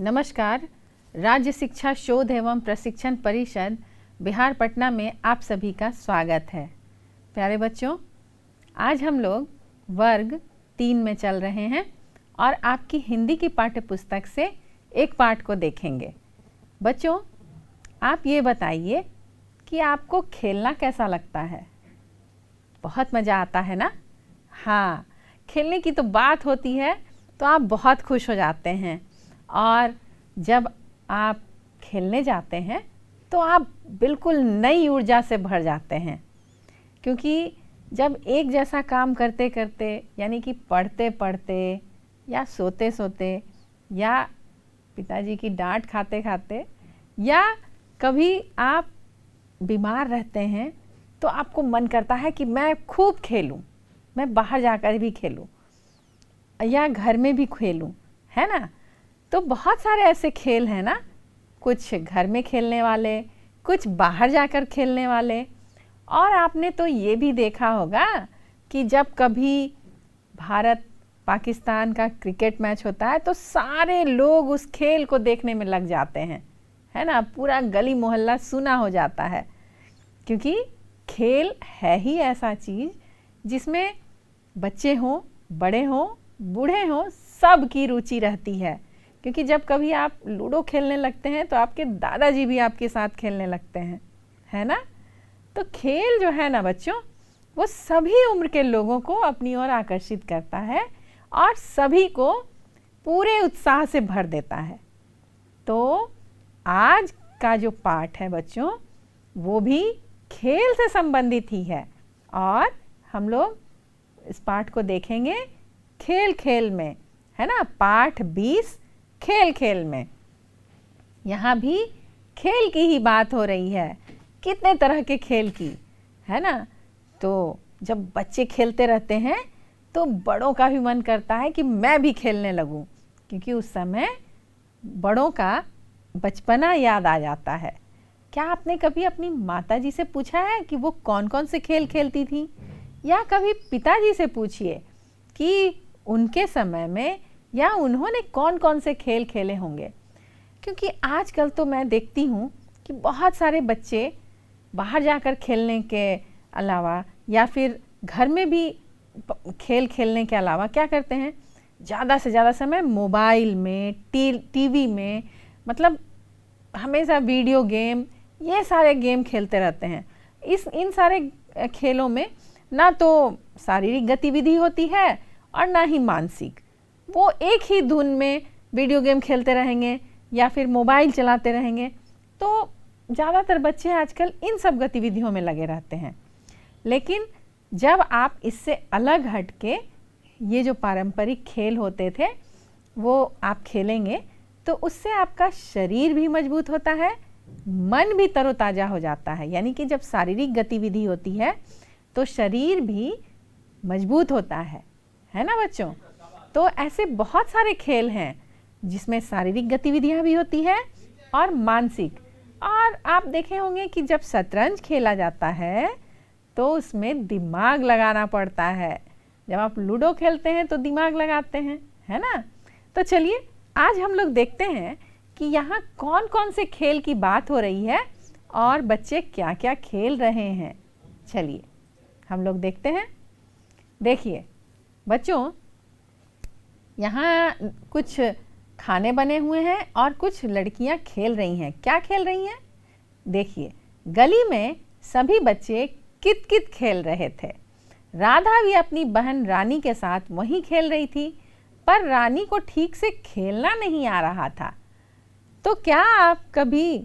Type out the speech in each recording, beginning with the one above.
नमस्कार। राज्य शिक्षा शोध एवं प्रशिक्षण परिषद बिहार पटना में आप सभी का स्वागत है। प्यारे बच्चों, आज हम लोग वर्ग 3 में चल रहे हैं और आपकी हिंदी की पाठ्य पुस्तक से एक पाठ को देखेंगे। बच्चों, आप ये बताइए कि आपको खेलना कैसा लगता है? बहुत मज़ा आता है ना? हाँ, खेलने की तो बात होती है तो आप बहुत खुश हो जाते हैं और जब आप खेलने जाते हैं तो आप बिल्कुल नई ऊर्जा से भर जाते हैं, क्योंकि जब एक जैसा काम करते करते यानी कि पढ़ते पढ़ते या सोते सोते या पिताजी की डांट खाते खाते या कभी आप बीमार रहते हैं तो आपको मन करता है कि मैं खूब खेलूं, मैं बाहर जाकर भी खेलूं या घर में भी खेलूं, है ना? तो बहुत सारे ऐसे खेल हैं ना, कुछ घर में खेलने वाले, कुछ बाहर जाकर खेलने वाले। और आपने तो ये भी देखा होगा कि जब कभी भारत पाकिस्तान का क्रिकेट मैच होता है तो सारे लोग उस खेल को देखने में लग जाते हैं, है ना? पूरा गली मोहल्ला सुना हो जाता है, क्योंकि खेल है ही ऐसा चीज़ जिसमें बच्चे हों, बड़े हों, बूढ़े हों, सब की रुचि रहती है। क्योंकि जब कभी आप लूडो खेलने लगते हैं तो आपके दादाजी भी आपके साथ खेलने लगते हैं, है ना? तो खेल जो है ना बच्चों, वो सभी उम्र के लोगों को अपनी ओर आकर्षित करता है और सभी को पूरे उत्साह से भर देता है। तो आज का जो पाठ है बच्चों, वो भी खेल से संबंधित ही है और हम लोग इस पाठ को देखेंगे खेल खेल में, है ना? पाठ 20 खेल खेल में। यहाँ भी खेल की ही बात हो रही है, कितने तरह के खेल की, है ना? तो जब बच्चे खेलते रहते हैं तो बड़ों का भी मन करता है कि मैं भी खेलने लगूं, क्योंकि उस समय बड़ों का बचपना याद आ जाता है। क्या आपने कभी अपनी माताजी से पूछा है कि वो कौन कौन से खेल खेलती थी? या कभी पिताजी से पूछिए कि उनके समय में या उन्होंने कौन कौन से खेल खेले होंगे। क्योंकि आजकल तो मैं देखती हूँ कि बहुत सारे बच्चे बाहर जाकर खेलने के अलावा या फिर घर में भी खेल खेलने के अलावा क्या करते हैं, ज़्यादा से ज़्यादा समय मोबाइल में, टीवी में, मतलब हमेशा वीडियो गेम, ये सारे गेम खेलते रहते हैं। इन सारे खेलों में ना तो शारीरिक गतिविधि होती है और ना ही मानसिक। वो एक ही धुन में वीडियो गेम खेलते रहेंगे या फिर मोबाइल चलाते रहेंगे। तो ज़्यादातर बच्चे आजकल इन सब गतिविधियों में लगे रहते हैं। लेकिन जब आप इससे अलग हट के ये जो पारंपरिक खेल होते थे वो आप खेलेंगे तो उससे आपका शरीर भी मजबूत होता है, मन भी तरोताज़ा हो जाता है। यानी कि जब शारीरिक गतिविधि होती है तो शरीर भी मजबूत होता है ना बच्चों? तो ऐसे बहुत सारे खेल हैं जिसमें शारीरिक गतिविधियां भी होती है और मानसिक। और आप देखे होंगे कि जब शतरंज खेला जाता है तो उसमें दिमाग लगाना पड़ता है। जब आप लूडो खेलते हैं तो दिमाग लगाते हैं, है ना? तो चलिए आज हम लोग देखते हैं कि यहाँ कौन कौन से खेल की बात हो रही है और बच्चे क्या क्या खेल रहे हैं। चलिए हम लोग देखते हैं। देखिए बच्चों, यहाँ कुछ खाने बने हुए हैं और कुछ लड़कियाँ खेल रही हैं। क्या खेल रही हैं? देखिए, गली में सभी बच्चे कित-कित खेल रहे थे। राधा भी अपनी बहन रानी के साथ वहीं खेल रही थी, पर रानी को ठीक से खेलना नहीं आ रहा था। तो क्या आप कभी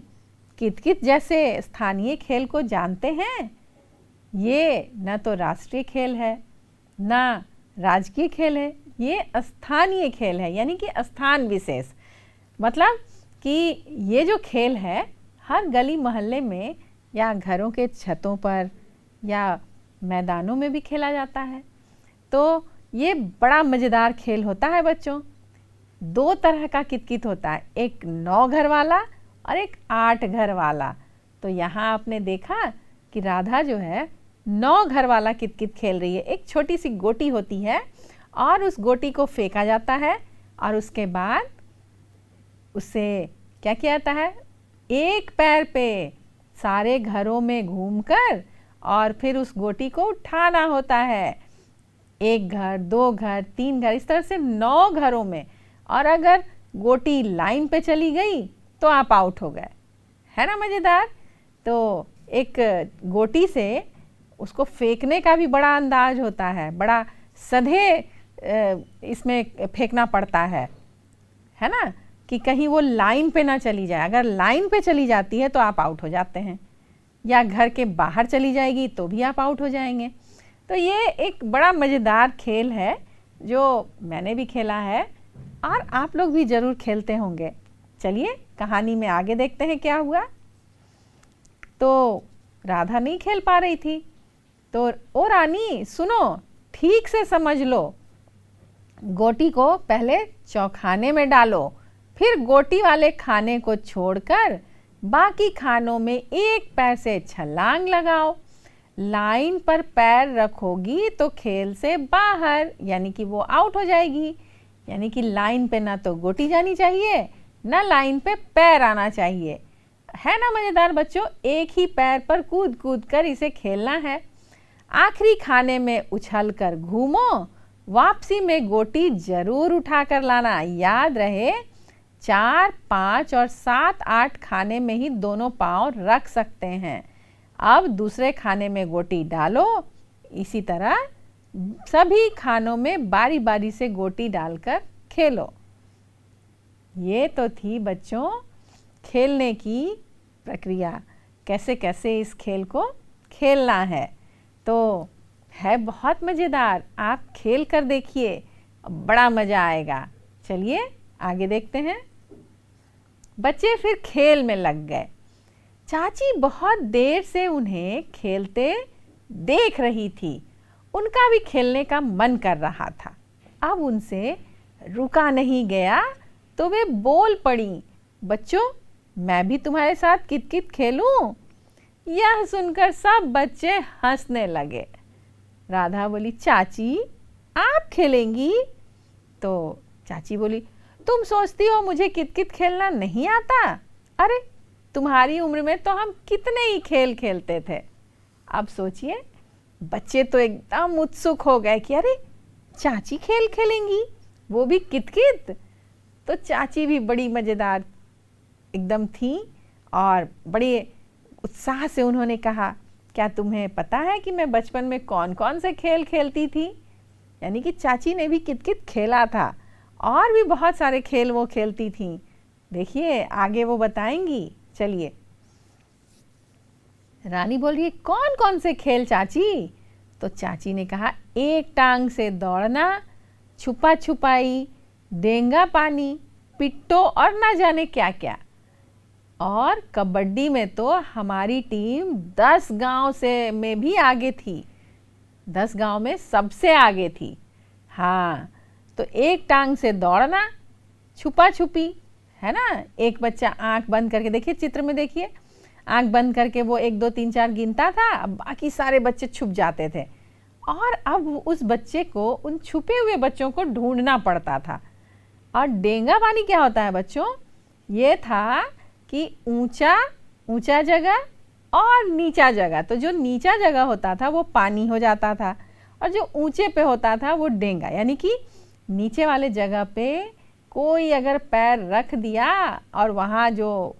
कित-कित जैसे स्थानीय खेल को जानते हैं? ये न तो राष्ट्रीय खेल है, ना राजकीय खेल है, ये स्थानीय खेल है, यानी कि स्थान विशेष। मतलब कि ये जो खेल है हर गली मोहल्ले में या घरों के छतों पर या मैदानों में भी खेला जाता है। तो ये बड़ा मज़ेदार खेल होता है बच्चों। 2 तरह का कित-कित होता है, एक 9 घर वाला और एक 8 घर वाला। तो यहाँ आपने देखा कि राधा जो है 9 घर वाला कित-कित खेल रही है। एक छोटी सी गोटी होती है और उस गोटी को फेंका जाता है और उसके बाद उससे क्या किया जाता है, एक पैर पे सारे घरों में घूमकर और फिर उस गोटी को उठाना होता है। 1 घर, 2 घर, 3 घर, इस तरह से 9 घरों में। और अगर गोटी लाइन पे चली गई तो आप आउट हो गए। है ना मज़ेदार। तो एक गोटी से उसको फेंकने का भी बड़ा अंदाज होता है, बड़ा सधे इसमें फेंकना पड़ता है ना, कि कहीं वो लाइन पे ना चली जाए। अगर लाइन पे चली जाती है तो आप आउट हो जाते हैं, या घर के बाहर चली जाएगी तो भी आप आउट हो जाएंगे। तो ये एक बड़ा मज़ेदार खेल है जो मैंने भी खेला है और आप लोग भी ज़रूर खेलते होंगे। चलिए कहानी में आगे देखते हैं क्या हुआ। तो राधा नहीं खेल पा रही थी, तो ओ रानी सुनो, ठीक से समझ लो, गोटी को पहले चौखाने में डालो, फिर गोटी वाले खाने को छोड़कर बाकी खानों में एक पैर से छलांग लगाओ। लाइन पर पैर रखोगी तो खेल से बाहर, यानी कि वो आउट हो जाएगी। यानी कि लाइन पे ना तो गोटी जानी चाहिए, ना लाइन पे पैर आना चाहिए। है ना मज़ेदार बच्चों। एक ही पैर पर कूद कूद कर इसे खेलना है। आखिरी खाने में उछल कर घूमो, वापसी में गोटी जरूर उठा कर लाना। याद रहे 4, 5 और 7, 8 खाने में ही दोनों पांव रख सकते हैं। अब दूसरे खाने में गोटी डालो। इसी तरह सभी खानों में बारी बारी से गोटी डालकर खेलो। ये तो थी बच्चों खेलने की प्रक्रिया, कैसे कैसे इस खेल को खेलना है। तो है बहुत मज़ेदार, आप खेल कर देखिए, बड़ा मज़ा आएगा। चलिए आगे देखते हैं। बच्चे फिर खेल में लग गए। चाची बहुत देर से उन्हें खेलते देख रही थी। उनका भी खेलने का मन कर रहा था। अब उनसे रुका नहीं गया तो वे बोल पड़ी, बच्चों मैं भी तुम्हारे साथ कित-कित खेलूं? यह सुनकर सब बच्चे हंसने लगे। राधा बोली, चाची आप खेलेंगी? तो चाची बोली, तुम सोचती हो मुझे कित-कित खेलना नहीं आता? अरे तुम्हारी उम्र में तो हम कितने ही खेल खेलते थे। अब सोचिए, बच्चे तो एकदम उत्सुक हो गए कि अरे चाची खेल खेलेंगी, वो भी कित-कित। तो चाची भी बड़ी मज़ेदार एकदम थी और बड़े उत्साह से उन्होंने कहा, क्या तुम्हें पता है कि मैं बचपन में कौन कौन से खेल खेलती थी? यानी कि चाची ने भी कित-कित खेला था और भी बहुत सारे खेल वो खेलती थीं। देखिए आगे वो बताएंगी। चलिए रानी बोल रही है, कौन कौन से खेल चाची? तो चाची ने कहा, एक टांग से दौड़ना, छुपा छुपाई, डेंगा पानी, पिट्टो और ना जाने क्या क्या। और कबड्डी में तो हमारी टीम 10 गांव से में भी आगे थी, 10 गांव में सबसे आगे थी। हाँ, तो एक टांग से दौड़ना, छुपा छुपी, है ना, एक बच्चा आंख बंद करके, देखिए चित्र में देखिए, आंख बंद करके वो 1 2 3 4 गिनता था, अब बाकी सारे बच्चे छुप जाते थे और अब उस बच्चे को, उन छुपे हुए बच्चों को ढूंढना पड़ता था। और डेंगा पानी क्या होता है बच्चों? ये था कि ऊंचा ऊंचा जगह और नीचा जगह, तो जो नीचा जगह होता था वो पानी हो जाता था और जो ऊंचे पे होता था वो डेंगा। यानी कि नीचे वाले जगह पे कोई अगर पैर रख दिया और वहाँ जो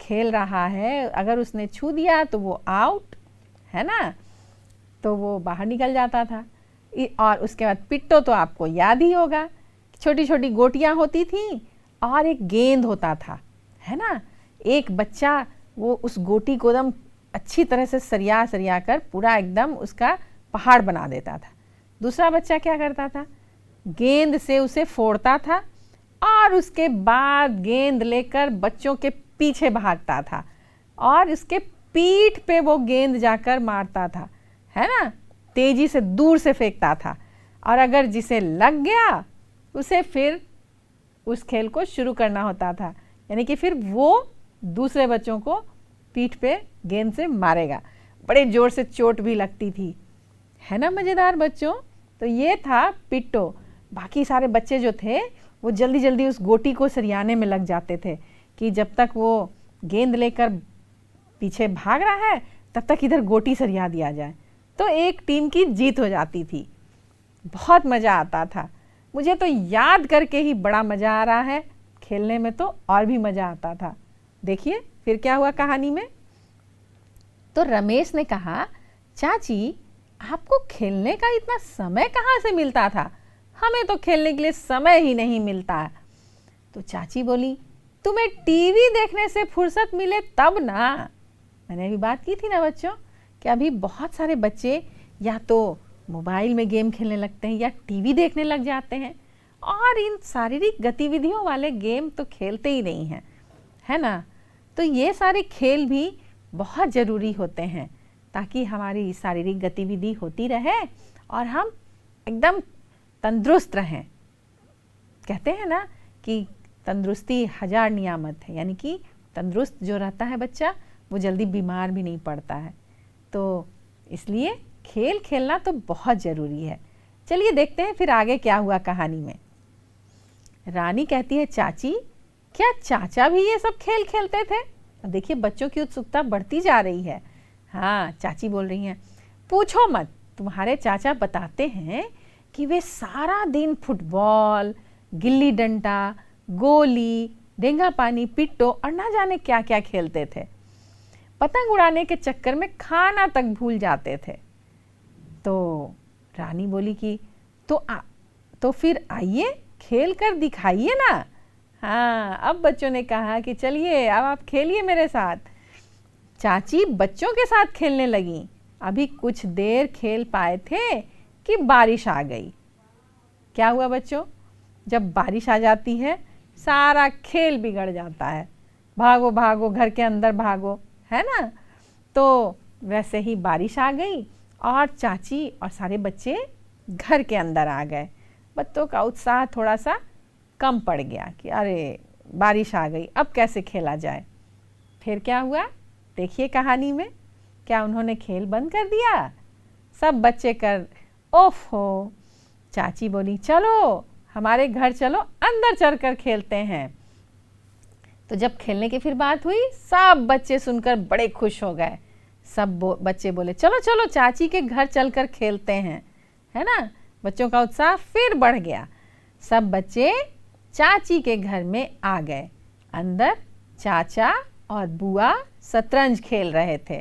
खेल रहा है अगर उसने छू दिया तो वो आउट, है ना, तो वो बाहर निकल जाता था। और उसके बाद पिट्टो तो आपको याद ही होगा, छोटी छोटी गोटियाँ होती थी और एक गेंद होता था, है ना। एक बच्चा वो उस गोटी को एकदम अच्छी तरह से सरिया सरिया कर पूरा एकदम उसका पहाड़ बना देता था। दूसरा बच्चा क्या करता था, गेंद से उसे फोड़ता था और उसके बाद गेंद लेकर बच्चों के पीछे भागता था और उसके पीठ पे वो गेंद जाकर मारता था, है ना, तेजी से दूर से फेंकता था। और अगर जिसे लग गया उसे फिर उस खेल को शुरू करना होता था, यानी कि फिर वो दूसरे बच्चों को पीठ पे गेंद से मारेगा। बड़े जोर से चोट भी लगती थी, है ना मज़ेदार बच्चों। तो ये था पिट्टो। बाकी सारे बच्चे जो थे वो जल्दी जल्दी उस गोटी को सरियाने में लग जाते थे कि जब तक वो गेंद लेकर पीछे भाग रहा है तब तक इधर गोटी सरिया दिया जाए, तो एक टीम की जीत हो जाती थी। बहुत मज़ा आता था। मुझे तो याद करके ही बड़ा मज़ा आ रहा है, खेलने में तो और भी मज़ा आता था। देखिए फिर क्या हुआ कहानी में। तो रमेश ने कहा, चाची आपको खेलने का इतना समय कहाँ से मिलता था? हमें तो खेलने के लिए समय ही नहीं मिलता। तो चाची बोली, तुम्हें टीवी देखने से फुर्सत मिले तब ना। मैंने अभी बात की थी ना बच्चों कि अभी बहुत सारे बच्चे या तो मोबाइल में गेम खेलने लगते हैं या टीवी देखने लग जाते हैं, और इन शारीरिक गतिविधियों वाले गेम तो खेलते ही नहीं हैं, है ना। तो ये सारे खेल भी बहुत ज़रूरी होते हैं ताकि हमारी शारीरिक गतिविधि होती रहे और हम एकदम तंदुरुस्त रहें। कहते हैं ना कि तंदुरुस्ती 1000 नियामत है, यानी कि तंदुरुस्त जो रहता है बच्चा वो जल्दी बीमार भी नहीं पड़ता है। तो इसलिए खेल खेलना तो बहुत ज़रूरी है। चलिए देखते हैं फिर आगे क्या हुआ कहानी में। रानी कहती है, चाची क्या चाचा भी ये सब खेल खेलते थे? अब देखिए बच्चों की उत्सुकता बढ़ती जा रही है। हाँ, चाची बोल रही हैं, पूछो मत, तुम्हारे चाचा बताते हैं कि वे सारा दिन फुटबॉल, गिल्ली डंडा, गोली, डेंगा पानी, पिट्टो और ना जाने क्या क्या खेलते थे। पतंग उड़ाने के चक्कर में खाना तक भूल जाते थे। तो रानी बोली कि तो फिर आइए खेल कर दिखाइए ना। हाँ, अब बच्चों ने कहा कि चलिए अब आप खेलिए मेरे साथ। चाची बच्चों के साथ खेलने लगी। अभी कुछ देर खेल पाए थे कि बारिश आ गई। क्या हुआ बच्चों, जब बारिश आ जाती है सारा खेल बिगड़ जाता है। भागो भागो, घर के अंदर भागो, है ना। तो वैसे ही बारिश आ गई और चाची और सारे बच्चे घर के अंदर आ गए। बच्चों का उत्साह थोड़ा सा कम पड़ गया कि अरे बारिश आ गई, अब कैसे खेला जाए। फिर क्या हुआ देखिए कहानी में। क्या उन्होंने खेल बंद कर दिया? सब बच्चे ओफो। चाची बोली, चलो हमारे घर चलो, अंदर चलकर खेलते हैं। तो जब खेलने की फिर बात हुई, सब बच्चे सुनकर बड़े खुश हो गए। सब बच्चे बोले, चलो चलो चाची के घर चलकर खेलते हैं, है ना। बच्चों का उत्साह फिर बढ़ गया। सब बच्चे चाची के घर में आ गए। अंदर चाचा और बुआ शतरंज खेल रहे थे।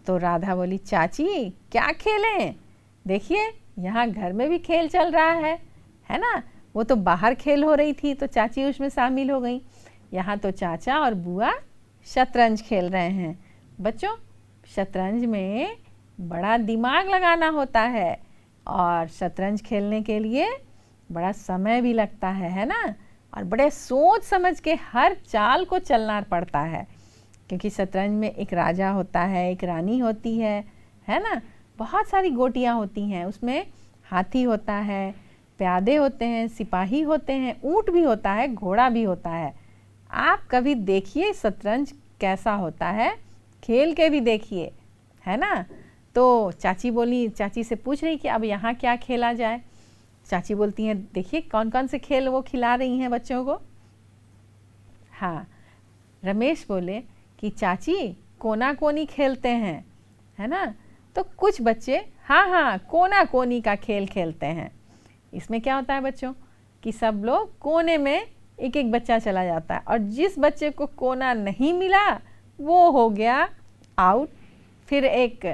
तो राधा बोली, चाची क्या खेलें? देखिए यहाँ घर में भी खेल चल रहा है ना। वो तो बाहर खेल हो रही थी तो चाची उसमें शामिल हो गई। यहाँ तो चाचा और बुआ शतरंज खेल रहे हैं। बच्चों शतरंज में बड़ा दिमाग लगाना होता है और शतरंज खेलने के लिए बड़ा समय भी लगता है ना। और बड़े सोच समझ के हर चाल को चलना पड़ता है, क्योंकि शतरंज में एक राजा होता है, एक रानी होती है ना। बहुत सारी गोटियां होती हैं, उसमें हाथी होता है, प्यादे होते हैं, सिपाही होते हैं, ऊंट भी होता है, घोड़ा भी होता है। आप कभी देखिए शतरंज कैसा होता है, खेल के भी देखिए, है ना। तो चाची बोली, चाची से पूछ रही कि अब यहाँ क्या खेला जाए। चाची बोलती हैं, देखिए कौन कौन से खेल वो खिला रही हैं बच्चों को। हाँ, रमेश बोले कि चाची कोना कोनी खेलते हैं, है ना। तो कुछ बच्चे हाँ कोना कोनी का खेल खेलते हैं। इसमें क्या होता है बच्चों कि सब लोग कोने में एक एक बच्चा चला जाता है और जिस बच्चे को कोना नहीं मिला वो हो गया आउट। फिर एक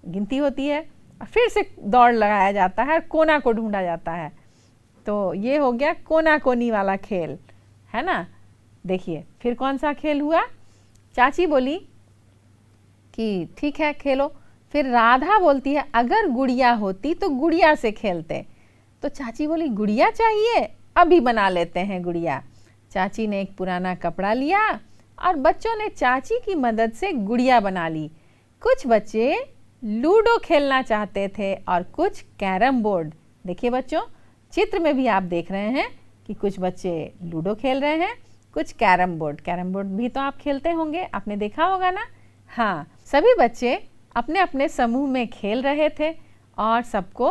गिनती होती है और फिर से दौड़ लगाया जाता है और कोना को ढूंढा जाता है। तो ये हो गया कोना कोनी वाला खेल, है ना। देखिए फिर कौन सा खेल हुआ। चाची बोली कि ठीक है खेलो। फिर राधा बोलती है, अगर गुड़िया होती तो गुड़िया से खेलते। तो चाची बोली, गुड़िया चाहिए, अभी बना लेते हैं गुड़िया। चाची ने एक पुराना कपड़ा लिया और बच्चों ने चाची की मदद से गुड़िया बना ली। कुछ बच्चे लूडो खेलना चाहते थे और कुछ कैरम बोर्ड। देखिए बच्चों चित्र में भी आप देख रहे हैं कि कुछ बच्चे लूडो खेल रहे हैं, कुछ कैरम बोर्ड भी तो आप खेलते होंगे, आपने देखा होगा ना। हाँ, सभी बच्चे अपने अपने समूह में खेल रहे थे और सबको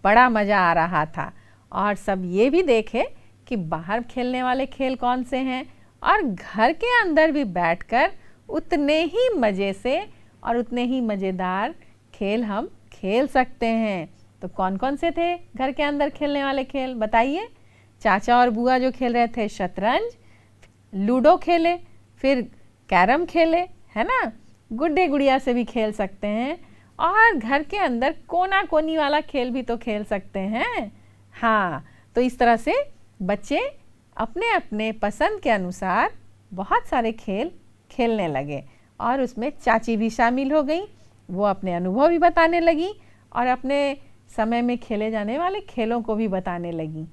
बड़ा मज़ा आ रहा था। और सब ये भी देखे कि बाहर खेलने वाले खेल कौन से हैं और घर के अंदर भी बैठकर उतने ही मज़े से और उतने ही मज़ेदार खेल हम खेल सकते हैं। तो कौन कौन से थे घर के अंदर खेलने वाले खेल बताइए। चाचा और बुआ जो खेल रहे थे शतरंज, लूडो खेले, फिर कैरम खेले, है ना, गुड्डे गुड़िया से भी खेल सकते हैं और घर के अंदर कोना कोनी वाला खेल भी तो खेल सकते हैं। हाँ, तो इस तरह से बच्चे अपने अपने पसंद के अनुसार बहुत सारे खेल खेलने लगे और उसमें चाची भी शामिल हो गई। वो अपने अनुभव भी बताने लगी और अपने समय में खेले जाने वाले खेलों को भी बताने लगी,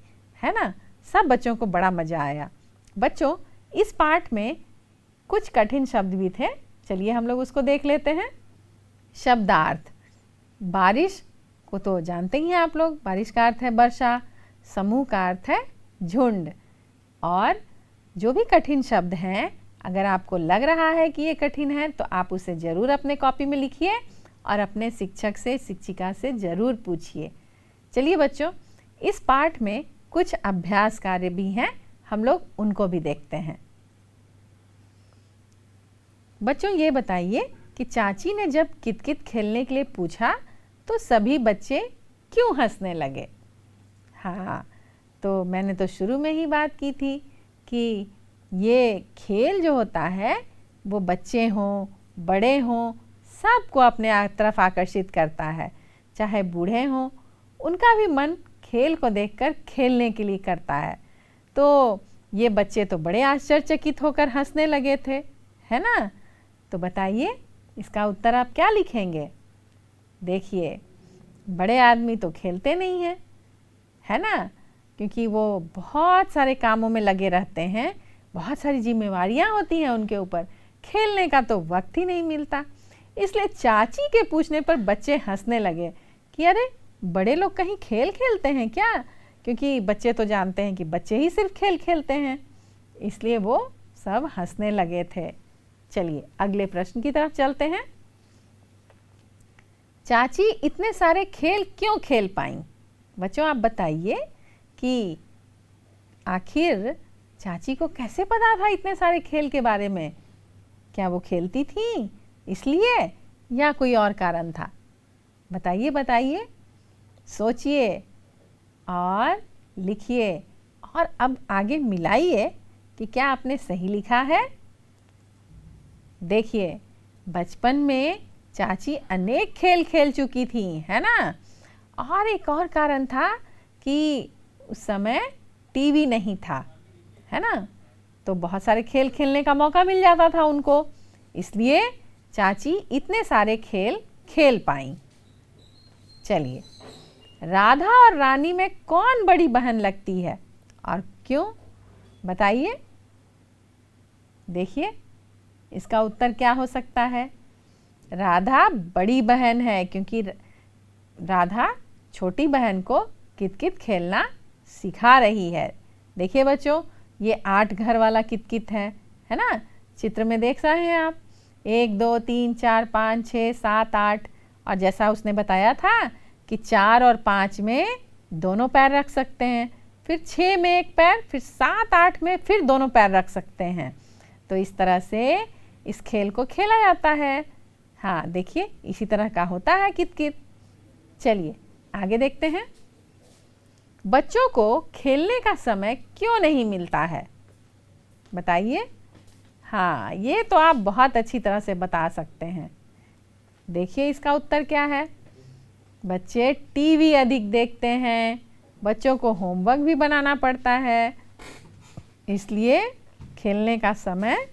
है ना। सब बच्चों को बड़ा मज़ा आया। बच्चों, इस पाठ में कुछ कठिन शब्द भी थे, चलिए हम लोग उसको देख लेते हैं। शब्दार्थ। बारिश को तो जानते ही हैं आप लोग, बारिश का अर्थ है वर्षा, समूह का अर्थ है झुंड। और जो भी कठिन शब्द हैं, अगर आपको लग रहा है कि ये कठिन है तो आप उसे ज़रूर अपने कॉपी में लिखिए और अपने शिक्षक से, शिक्षिका से ज़रूर पूछिए। चलिए बच्चों, इस पाठ में कुछ अभ्यास कार्य भी हैं, हम लोग उनको भी देखते हैं। बच्चों, ये बताइए कि चाची ने जब कित-कित खेलने के लिए पूछा तो सभी बच्चे क्यों हंसने लगे। हाँ, तो मैंने तो शुरू में ही बात की थी कि ये खेल जो होता है वो बच्चे हों, बड़े हों, सबको अपने तरफ आकर्षित करता है। चाहे बूढ़े हों, उनका भी मन खेल को देखकर खेलने के लिए करता है। तो ये बच्चे तो बड़े आश्चर्यचकित होकर हंसने लगे थे, है ना। तो बताइए इसका उत्तर आप क्या लिखेंगे। देखिए, बड़े आदमी तो खेलते नहीं हैं, है ना, क्योंकि वो बहुत सारे कामों में लगे रहते हैं, बहुत सारी जिम्मेवारियां होती हैं उनके ऊपर, खेलने का तो वक्त ही नहीं मिलता। इसलिए चाची के पूछने पर बच्चे हंसने लगे कि अरे, बड़े लोग कहीं खेल खेलते हैं क्या, क्योंकि बच्चे तो जानते हैं कि बच्चे ही सिर्फ खेल खेलते हैं, इसलिए वो सब हंसने लगे थे। चलिए अगले प्रश्न की तरफ चलते हैं। चाची इतने सारे खेल क्यों खेल पाई। बच्चों, आप बताइए कि आखिर चाची को कैसे पता था इतने सारे खेल के बारे में। क्या वो खेलती थी इसलिए या कोई और कारण था। बताइए बताइए, सोचिए और लिखिए और अब आगे मिलाइए कि क्या आपने सही लिखा है। देखिए, बचपन में चाची अनेक खेल खेल चुकी थी, है ना। और एक और कारण था कि उस समय टीवी नहीं था, है ना, तो बहुत सारे खेल खेलने का मौका मिल जाता था उनको, इसलिए चाची इतने सारे खेल खेल पाई। चलिए, राधा और रानी में कौन बड़ी बहन लगती है और क्यों, बताइए। देखिए, इसका उत्तर क्या हो सकता है। राधा बड़ी बहन है क्योंकि राधा छोटी बहन को कित-कित खेलना सिखा रही है। देखिए बच्चों, ये 8 घर वाला कित-कित है ना, चित्र में देख रहे हैं आप। 1 2 3 4 5 6 7 8, और जैसा उसने बताया था कि 4 और 5 में दोनों पैर रख सकते हैं, फिर 6 में एक पैर, फिर 7 8 में फिर दोनों पैर रख सकते हैं। तो इस तरह से इस खेल को खेला जाता है। हाँ, देखिए इसी तरह का होता है कित-कित। चलिए आगे देखते हैं। बच्चों को खेलने का समय क्यों नहीं मिलता है, बताइए। हाँ, ये तो आप बहुत अच्छी तरह से बता सकते हैं। देखिए इसका उत्तर क्या है। बच्चे टीवी अधिक देखते हैं, बच्चों को होमवर्क भी बनाना पड़ता है, इसलिए खेलने का समय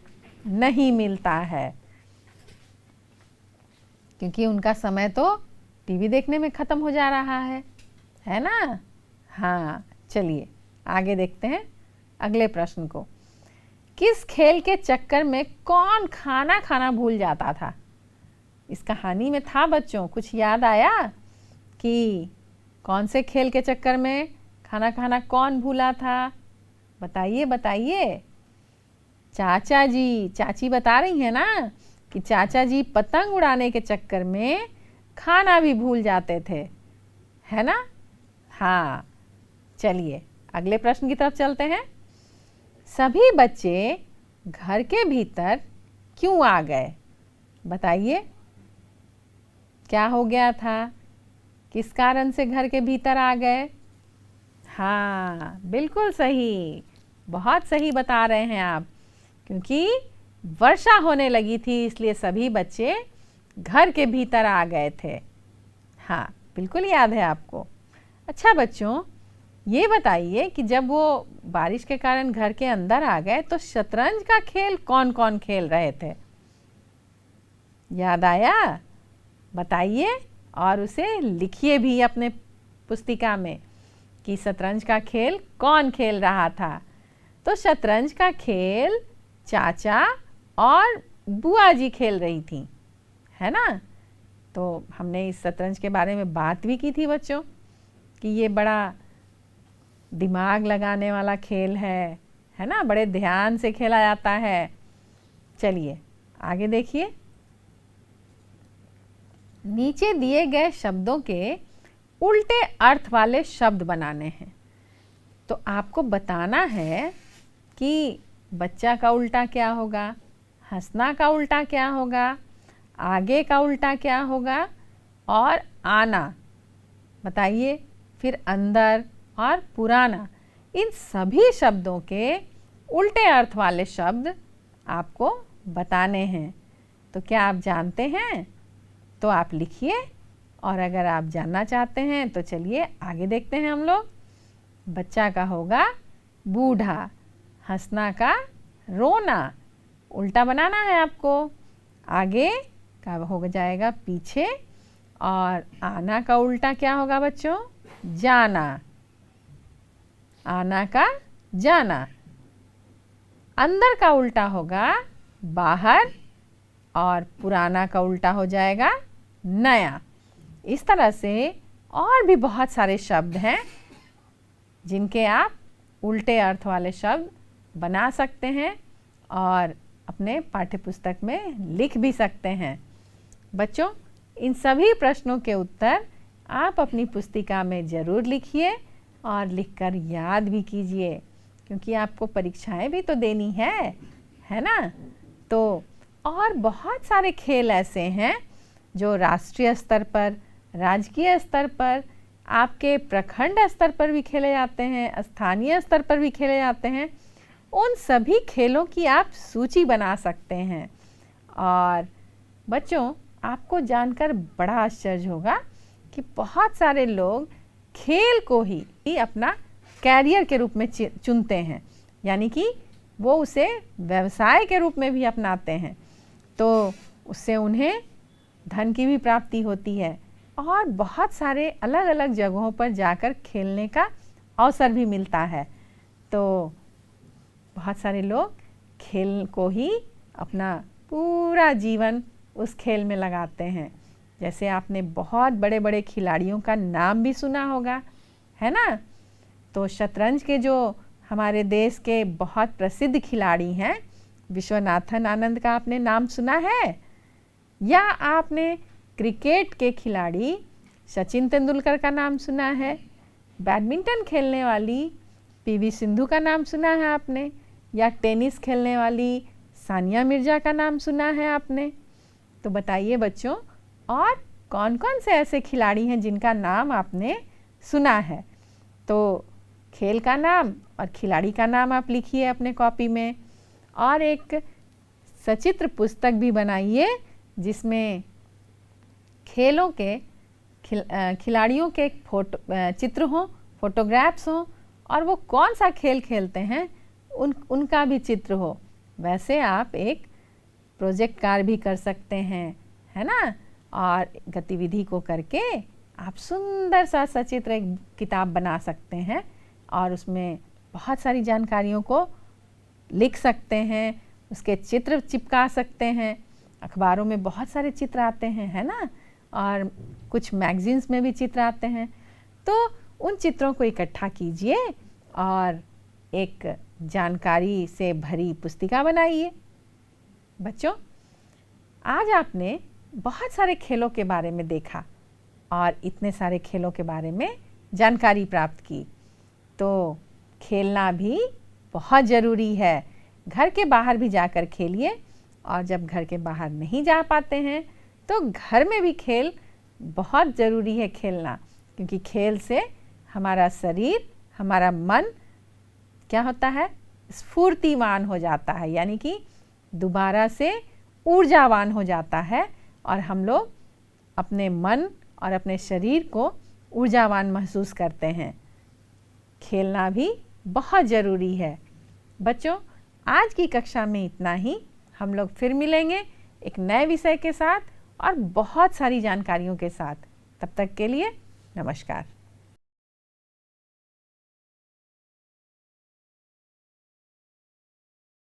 नहीं मिलता है, क्योंकि उनका समय तो टीवी देखने में ख़त्म हो जा रहा है ना। हाँ, चलिए आगे देखते हैं अगले प्रश्न को। किस खेल के चक्कर में कौन खाना खाना भूल जाता था। इस कहानी में था बच्चों, कुछ याद आया कि कौन से खेल के चक्कर में खाना खाना कौन भूला था, बताइए बताइए। चाचा जी, चाची बता रही है ना कि चाचा जी पतंग उड़ाने के चक्कर में खाना भी भूल जाते थे, है ना। हाँ, चलिए अगले प्रश्न की तरफ चलते हैं। सभी बच्चे घर के भीतर क्यों आ गए? बताइए, क्या हो गया था? किस कारण से घर के भीतर आ गए? हाँ, बिल्कुल सही, बहुत सही बता रहे हैं आप। क्योंकि वर्षा होने लगी थी, इसलिए सभी बच्चे घर के भीतर आ गए थे। हाँ, बिल्कुल याद है आपको। अच्छा बच्चों, ये बताइए कि जब वो बारिश के कारण घर के अंदर आ गए तो शतरंज का खेल कौन कौन खेल रहे थे? याद आया? बताइए और उसे लिखिए भी अपने पुस्तिका में कि शतरंज का खेल कौन खेल रहा था। तो शतरंज का खेल चाचा और बुआ जी खेल रही थी, है ना? तो हमने इस शतरंज के बारे में बात भी की थी बच्चों कि ये बड़ा दिमाग लगाने वाला खेल है ना? बड़े ध्यान से खेला जाता है। चलिए आगे देखिए। नीचे दिए गए शब्दों के उल्टे अर्थ वाले शब्द बनाने हैं। तो आपको बताना है कि बच्चा का उल्टा क्या होगा, हंसना का उल्टा क्या होगा, आगे का उल्टा क्या होगा और आना। बताइए। फिर अंदर और पुराना, इन सभी शब्दों के उल्टे अर्थ वाले शब्द आपको बताने हैं। तो क्या आप जानते हैं? तो आप लिखिए, और अगर आप जानना चाहते हैं तो चलिए आगे देखते हैं हम लोग। बच्चा का होगा बूढ़ा, हंसना का रोना, उल्टा बनाना है आपको। आगे का हो जाएगा पीछे, और आना का उल्टा क्या होगा बच्चों? जाना। आना का जाना। अंदर का उल्टा होगा बाहर, और पुराना का उल्टा हो जाएगा नया। इस तरह से और भी बहुत सारे शब्द हैं जिनके आप उल्टे अर्थ वाले शब्द बना सकते हैं और अपने पाठ्यपुस्तक में लिख भी सकते हैं। बच्चों, इन सभी प्रश्नों के उत्तर आप अपनी पुस्तिका में ज़रूर लिखिए और लिखकर याद भी कीजिए, क्योंकि आपको परीक्षाएं भी तो देनी है ना? तो और बहुत सारे खेल ऐसे हैं जो राष्ट्रीय स्तर पर, राज्य स्तर पर, आपके प्रखंड स्तर पर भी खेले जाते हैं, स्थानीय स्तर पर भी खेले जाते हैं। उन सभी खेलों की आप सूची बना सकते हैं। और बच्चों, आपको जानकर बड़ा आश्चर्य होगा कि बहुत सारे लोग खेल को ही अपना कैरियर के रूप में चुनते हैं, यानी कि वो उसे व्यवसाय के रूप में भी अपनाते हैं। तो उससे उन्हें धन की भी प्राप्ति होती है और बहुत सारे अलग अलग जगहों पर जाकर खेलने का अवसर भी मिलता है। तो बहुत सारे लोग खेल को ही अपना पूरा जीवन उस खेल में लगाते हैं। जैसे आपने बहुत बड़े बड़े खिलाड़ियों का नाम भी सुना होगा, है ना? तो शतरंज के जो हमारे देश के बहुत प्रसिद्ध खिलाड़ी हैं, विश्वनाथन आनंद का आपने नाम सुना है? या आपने क्रिकेट के खिलाड़ी सचिन तेंदुलकर का नाम सुना है? बैडमिंटन खेलने वाली पीवी सिंधु का नाम सुना है आपने? या टेनिस खेलने वाली सानिया मिर्जा का नाम सुना है आपने? तो बताइए बच्चों, और कौन कौन से ऐसे खिलाड़ी हैं जिनका नाम आपने सुना है? तो खेल का नाम और खिलाड़ी का नाम आप लिखिए अपने कॉपी में, और एक सचित्र पुस्तक भी बनाइए जिसमें खेलों के खिलाड़ियों के चित्र हों, फोटोग्राफ्स हों, और वो कौन सा खेल खेलते हैं उनका भी चित्र हो। वैसे आप एक प्रोजेक्ट कार्य भी कर सकते हैं, है ना? और गतिविधि को करके आप सुंदर सा सचित्र एक किताब बना सकते हैं और उसमें बहुत सारी जानकारियों को लिख सकते हैं, उसके चित्र चिपका सकते हैं। अखबारों में बहुत सारे चित्र आते हैं, है ना? और कुछ मैगजीन्स में भी चित्र आते हैं। तो उन चित्रों को इकट्ठा कीजिए और एक जानकारी से भरी पुस्तिका बनाइए। बच्चों, आज आपने बहुत सारे खेलों के बारे में देखा और इतने सारे खेलों के बारे में जानकारी प्राप्त की। तो खेलना भी बहुत ज़रूरी है। घर के बाहर भी जाकर खेलिए, और जब घर के बाहर नहीं जा पाते हैं तो घर में भी खेल बहुत ज़रूरी है खेलना, क्योंकि खेल से हमारा शरीर, हमारा मन क्या होता है, स्फूर्तिवान हो जाता है, यानी कि दोबारा से ऊर्जावान हो जाता है, और हम लोग अपने मन और अपने शरीर को ऊर्जावान महसूस करते हैं। खेलना भी बहुत ज़रूरी है। बच्चों, आज की कक्षा में इतना ही। हम लोग फिर मिलेंगे एक नए विषय के साथ और बहुत सारी जानकारियों के साथ। तब तक के लिए नमस्कार।